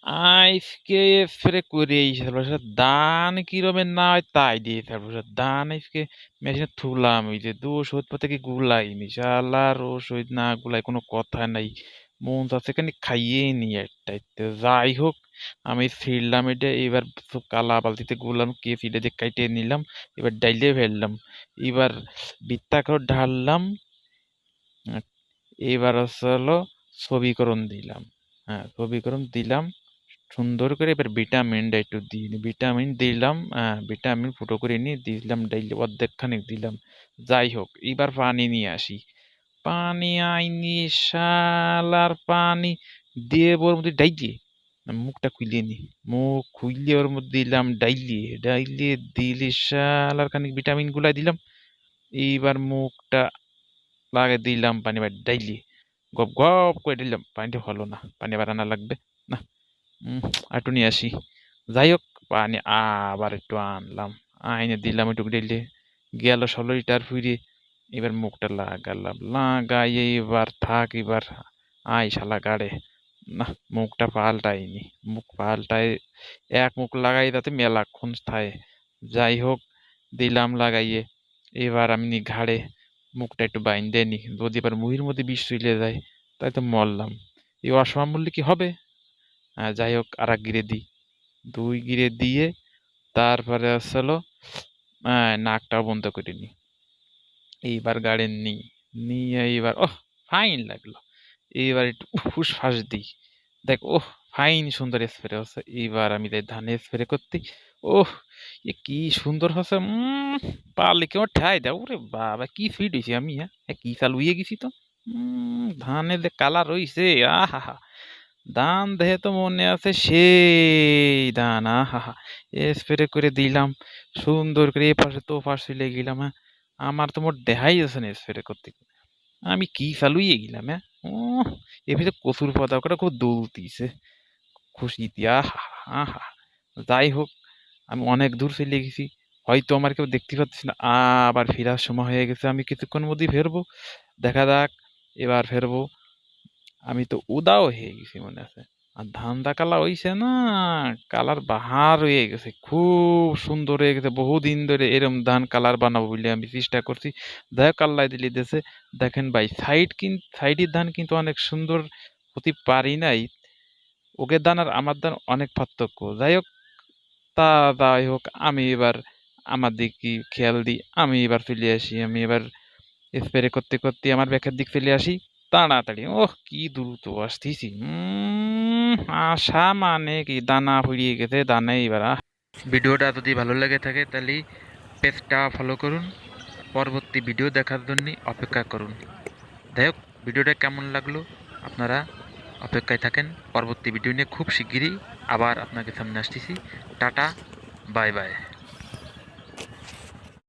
আজকে স্প্রে করেই তারপর ধান কিরমের না হয় তাই দিয়ে তারপর ধান আজকে মেশিনে থুলাম ওই যে দু ওষুধ পাতা কি গুলাইনি শালার ওষুধ না গুলাই কোনো কথা নাই মন চাচ্ছে খানি খাইয়েই নি একটাই তো যাই হোক আমি ছিঁড়লাম এটা এবার সব কালা বালতিতে গুলাম কে ফিডে যে কাইটে নিলাম এবার ডাইলে ফেললাম এবার বৃত্তাকার ঢাললাম এবার হলো ছবিকরণ দিলাম। হ্যাঁ, ছবিকরণ দিলাম সুন্দর করে। এবার ভিটামিনটা একটু দিই, ভিটামিন দিলাম। ভিটামিন ফুটো করে নিয়ে দিলাম ডাইলে অর্ধেক খানিক দিলাম। যাই হোক এবার পানি নিয়ে আসি, পানি আইনি শালার পানি দিয়ে ওর মধ্যে ডাইলে মুখটা খুইলে নি, মুখ খুইলে ওর মধ্যে দিলাম ডাইলে ডাইলে দিলি শালার খানিক ভিটামিন গুলাই দিলাম। এইবার মুখটা লাগে দিলাম পানি বা ডাইলি গপ গপ করে দিলাম, পানিটা হলো না, পানি বাড়ানো লাগবে না। আর একটু নিয়ে আসি। যাই হোক পানি আবার একটু আনলাম, আইনে দিলাম একটু দিলে গেল 16 লিটার ফিরে। এবার মুখটা লাগালাম, লাগাইয়ে এবার থাক এবার আই শালা গাড়ে না। মুখটা পাল্টাইনি, মুখ পাল্টাই এক মুখ লাগাই তাতে মেলাক্ষণ থায়। যাই হোক দিলাম লাগাইয়ে, এবার আমি ঘাড়ে মুখটা একটু বাইন্ধে নি, যদি এবার মুহির মধ্যে বিষ চলে যায় তাই তো মরলাম। এই অসময় মূল্যে কি হবে। যাই হোক আর এক গিরে দিই, 2 গিরে দিয়ে তারপরে আসলো নাকটাও বন্ধ করে নি। এইবার গাড়ি নিয়ে এইবার ওহ ফাইন লাগলো। এইবার একটু ফুসফাস দিই, দেখ ওহ ফাইন সুন্দর স্প্রে হচ্ছে। এইবার আমি যাই ধানে স্প্রে করতে। ওহ এ কি সুন্দর হচ্ছে, পারলে কেউ ঠাই দাও ওরে বাবা কি ফিট হয়েছি আমি। হ্যাঁ কি চালুয়ে গেছি তো। ধানে যে কালার হইছে, আহা ধান দেখে তো মনে আছে সেই ধান, আহা স্প্রে করে দিলাম সুন্দর করে। এ পাশে তো পাশ চলে গেলাম। হ্যাঁ আমার তো মোট দেখাই আছে না স্প্রে করতে, আমি কি চালুইয়ে গেলাম। হ্যাঁ ও এভাবে কচুর পাতা করে খুব দুলতিছে খুশিতে, আহা আহা। যাই হোক আমি অনেক দূর চলে গেছি, হয়তো আমার কেউ দেখতে পাচ্ছি না। আবার ফেরার সময় হয়ে গেছে, আমি কিছুক্ষণ মধ্যেই ফেরবো, দেখা যাক এবার ফেরবো। আমি তো উদাও হয়ে গেছি মনে আছে। আর ধান্দা কালা হইছে না, কালার বাহার হয়ে গেছে, খুব সুন্দর হয়ে গেছে। বহুদিন ধরে এরম ধান কালার বানাবো বলে আমি চেষ্টা করছি। দেখ আল্লাহ দিলি দেশে। দেখেন ভাই সাইডের ধান কিন্তু অনেক সুন্দর হতে পারি নাই, ওকে ধান আর আমার ধান অনেক পার্থক্য। যাই হোক তা যাই হোক আমি এবার আমার দিকে খেয়াল দিই, আমি এবার চলে আসি। আমি এবার স্প্রে করতে করতে আমার ব্যাকের দিক চলে আসি তাড়াতাড়ি। ওহ কি দ্রুত আসতেছি, আশা মানে কি দানা ফুরিয়ে গেছে দানা এবার। ভিডিওটা যদি ভালো লেগে থাকে তাহলে পেজটা ফলো করুন, পরবর্তী ভিডিও দেখার জন্য অপেক্ষা করুন। যাই হোক ভিডিওটা কেমন লাগলো আপনারা অপেক্ষায় থাকেন, পরবর্তী ভিডিও নিয়ে খুব শিগগিরই আবার আপনাকে সামনে আসতেছি। Tata, bye bye.